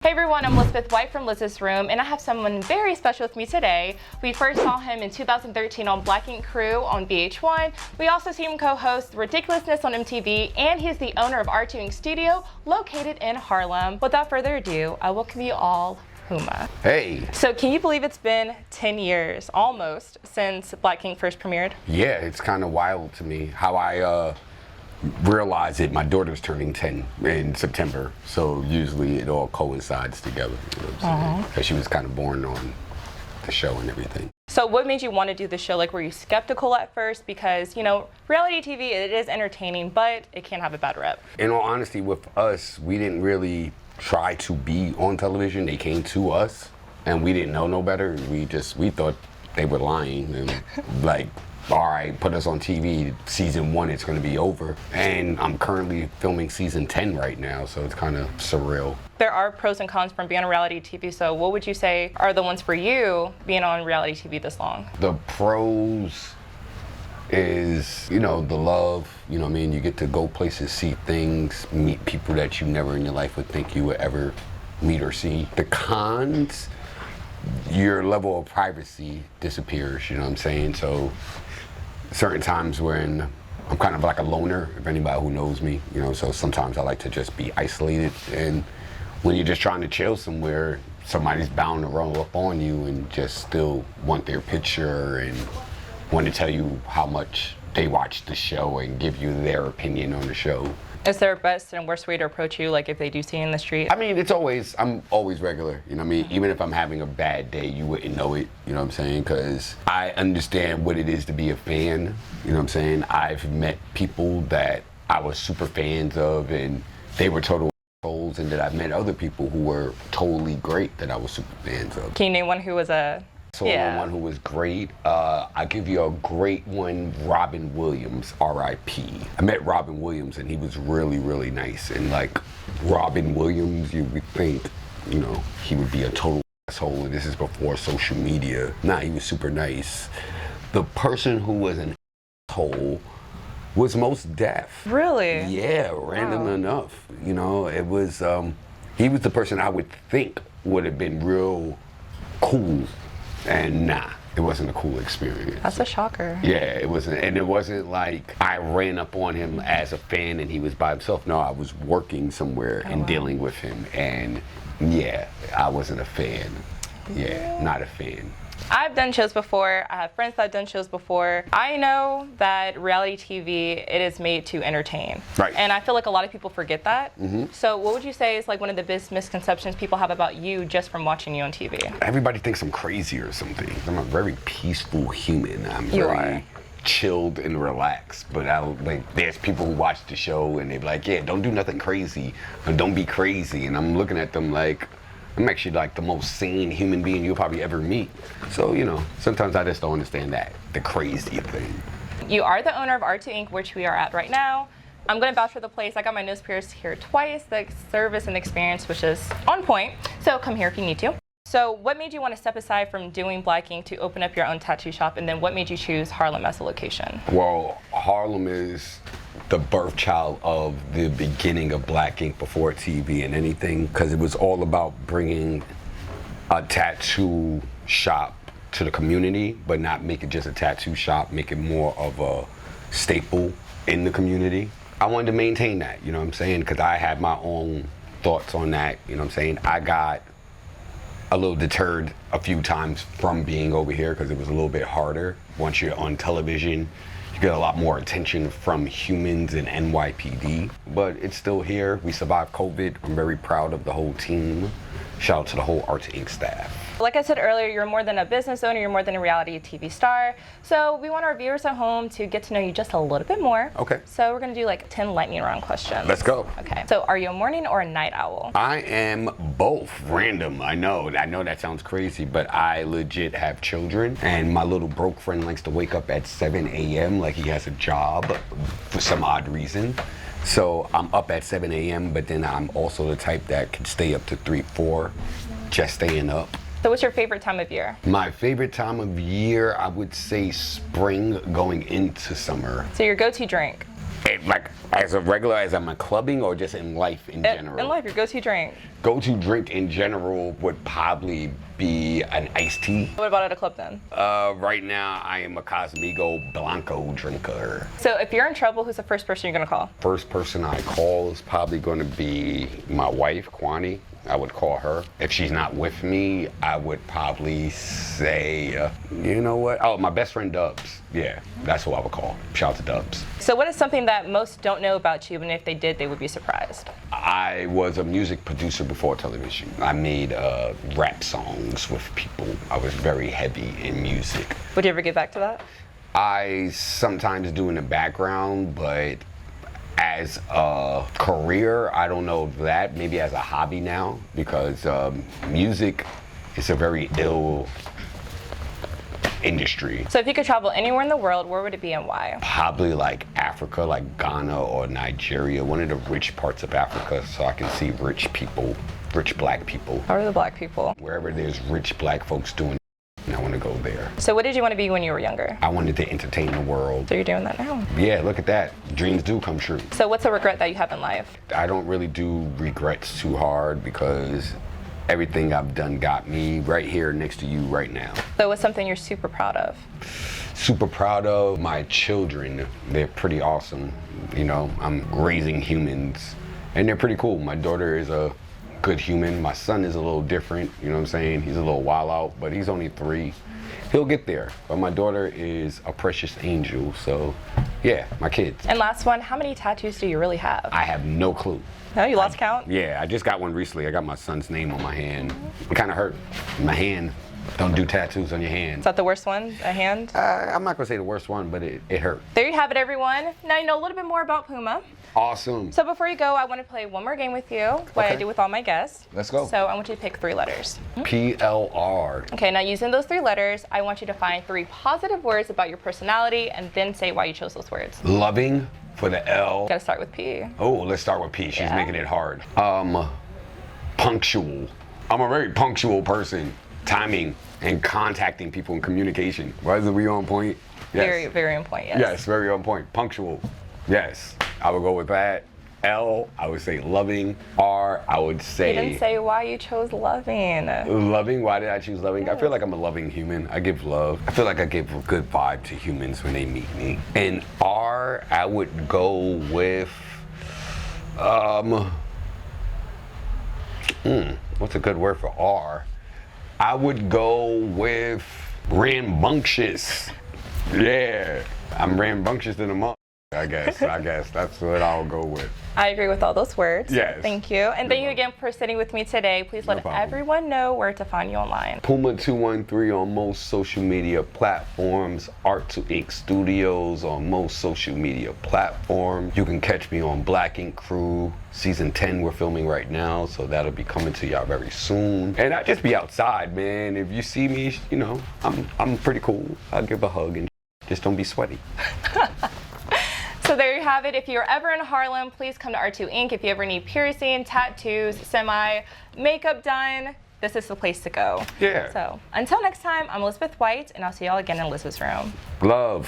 Hey everyone, I'm Elizabeth White from Liz's Room, and I have someone very special with me today. We first saw him in 2013 on Black Ink Crew on VH1. We also see him co-host Ridiculousness on MTV, and he's the owner of R2 Ink Studio, located in Harlem. Without further ado, I welcome you all, Puma. Hey. So can you believe it's been 10 years, almost, since Black Ink first premiered? Yeah, it's kind of wild to me how I realized it. My daughter's turning 10 in September, so usually it all coincides together, you know what I'm saying? Because she was kind of born on the show and everything. So what made you want to do the show? Like, were you skeptical at first? Because, you know, reality TV, it is entertaining, but it can have a bad rep. In all honesty, with us, we didn't really try to be on television. They came to us, and we didn't know no better. We thought they were lying, and like, all right, put us on TV, season 1, it's gonna be over. And I'm currently filming season 10 right now, so it's kind of surreal. There are pros and cons from being on reality TV, so what would you say are the ones for you being on reality TV this long? The pros is, you know, the love, you know what I mean? You get to go places, see things, meet people that you never in your life would think you would ever meet or see. The cons, your level of privacy disappears, you know what I'm saying? So certain times when I'm kind of like a loner, if anybody who knows me, you know, so sometimes I like to just be isolated, and when you're just trying to chill somewhere, somebody's bound to roll up on you and just still want their picture and want to tell you how much they watched the show and give you their opinion on the show. Is there a best and worst way to approach you, like if they do see you in the street? I mean, I'm always regular, you know what I mean? Even if I'm having a bad day, you wouldn't know it, you know what I'm saying? Because I understand what it is to be a fan, you know what I'm saying? I've met people that I was super fans of, and they were total assholes, and that I've met other people who were totally great that I was super fans of. Can you name one who was a... So one who was great, I'll give you a great one, Robin Williams, R.I.P. I met Robin Williams, and he was really, really nice. And like Robin Williams, you would think, you know, he would be a total asshole, and this is before social media. Nah, he was super nice. The person who was an asshole was Mos Def. Really? Yeah, random enough. You know, it was, he was the person I would think would have been real cool. And nah, it wasn't a cool experience. That's a shocker. Yeah, it wasn't, and it wasn't like I ran up on him as a fan and he was by himself. No, I was working somewhere and dealing with him, and yeah, I wasn't a fan. Yeah, not a fan. I've done shows before. I have friends that have done shows before. I know that reality TV, it is made to entertain. Right. And I feel like a lot of people forget that. So what would you say is like one of the biggest misconceptions people have about you just from watching you on TV? Everybody thinks I'm crazy or something. I'm a very peaceful human. I'm You very are. chilled and relaxed, but there's people who watch the show and they're like, yeah, don't do nothing crazy, or don't be crazy, and I'm looking at them like, I'm actually like the most sane human being you'll probably ever meet. So, you know, sometimes I just don't understand that, the crazy thing. You are the owner of R2 Ink, which we are at right now. I'm going to vouch for the place. I got my nose pierced here twice. The service and experience was just on point. So come here if you need to. So what made you want to step aside from doing Black Ink to open up your own tattoo shop? And then what made you choose Harlem as a location? Well, Harlem is the birth child of the beginning of Black Ink before TV and anything, because it was all about bringing a tattoo shop to the community, but not make it just a tattoo shop, make it more of a staple in the community. I wanted to maintain that, you know what I'm saying? Because I had my own thoughts on that, you know what I'm saying? I got a little deterred a few times from being over here because it was a little bit harder. Once you're on television, you get a lot more attention from humans and NYPD, but it's still here. We survived COVID. I'm very proud of the whole team. Shout out to the whole R2 Ink staff. Like I said earlier, you're more than a business owner, you're more than a reality TV star. So we want our viewers at home to get to know you just a little bit more. Okay. So we're gonna do like 10 lightning round questions. Let's go. Okay. So are you a morning or a night owl? I am both. Random, I know that sounds crazy, but I legit have children, and my little broke friend likes to wake up at 7 a.m. like he has a job for some odd reason. So I'm up at 7 a.m., but then I'm also the type that can stay up to 3, 4, just staying up. So what's your favorite time of year? My favorite time of year, I would say spring going into summer. So your go-to drink? Like as a regular, as I'm a clubbing, or just in life in general? In life, your go-to drink. Go-to drink in general would probably be an iced tea. What about at a club then? Right now, I am a Cosmigo Blanco drinker. So if you're in trouble, who's the first person you're gonna call? First person I call is probably going to be my wife, Kwani. I would call her. If she's not with me, I would probably say, you know what? Oh, my best friend Dubs. Yeah, that's who I would call. Shout out to Dubs. So what is something that most don't know about you, and if they did, they would be surprised? I was a music producer before television. I made rap songs with people. I was very heavy in music. Would you ever get back to that? I sometimes do in the background, but as a career, I don't know that. Maybe as a hobby now, because music is a very ill industry. So if you could travel anywhere in the world, where would it be and why? Probably like Africa, like Ghana or Nigeria, one of the rich parts of Africa, so I can see rich people, rich black people. How are the black people? Wherever there's rich black folks doing, I want to go there. So what did you want to be when you were younger? I wanted to entertain the world. So you're doing that now? Yeah, look at that. Dreams do come true. So what's a regret that you have in life? I don't really do regrets too hard because everything I've done got me right here next to you right now. So what's something you're super proud of? Super proud of my children. They're pretty awesome. You know, I'm raising humans and they're pretty cool. My daughter is a good human. My son is a little different, you know what I'm saying? He's a little wild out, but he's only 3. He'll get there. But my daughter is a precious angel, so yeah, my kids. And last one, how many tattoos do you really have? I have no clue. No, you lost count? Yeah, I just got one recently. I got my son's name on my hand. It kind of hurt. My hand. Don't do tattoos on your hand. Is that the worst one, a hand? I'm not gonna say the worst one, but it hurt. There you have it, everyone. Now you know a little bit more about Puma. Awesome. So before you go, I want to play one more game with you, what I do with all my guests. Let's go. So I want you to pick 3 letters. PLR. Okay, now using those 3 letters, I want you to find 3 positive words about your personality and then say why you chose those words. Loving for the L. Gotta start with P. Oh, let's start with P. She's Yeah. making it hard. Punctual. I'm a very punctual person. Timing and contacting people in communication. Why is it we on point? Yes. Very, very on point, yes. Yes, very on point. Punctual. Yes, I would go with that. L, I would say loving. R, I would say. You didn't say why you chose loving. Loving. Why did I choose loving? I feel like I'm a loving human. I give love. I feel like I give a good vibe to humans when they meet me. And R, I would go with. What's a good word for R? I would go with rambunctious. Yeah, I'm rambunctious in a month. I guess that's what I'll go with. I agree with all those words. Yes. Thank you. And thank you again for sitting with me today. Please let everyone know where to find you online. Puma 213 on most social media platforms. Art to Ink Studios on most social media platforms. You can catch me on Black Ink Crew. Season 10 we're filming right now, so that'll be coming to y'all very soon. And I just be outside, man. If you see me, you know, I'm pretty cool. I'll give a hug and just don't be sweaty. So there you have it. If you're ever in Harlem, please come to R2 Inc. If you ever need piercing, tattoos, makeup done, this is the place to go. Yeah. So until next time, I'm Elizabeth White, and I'll see y'all again in Elizabeth's room. Love.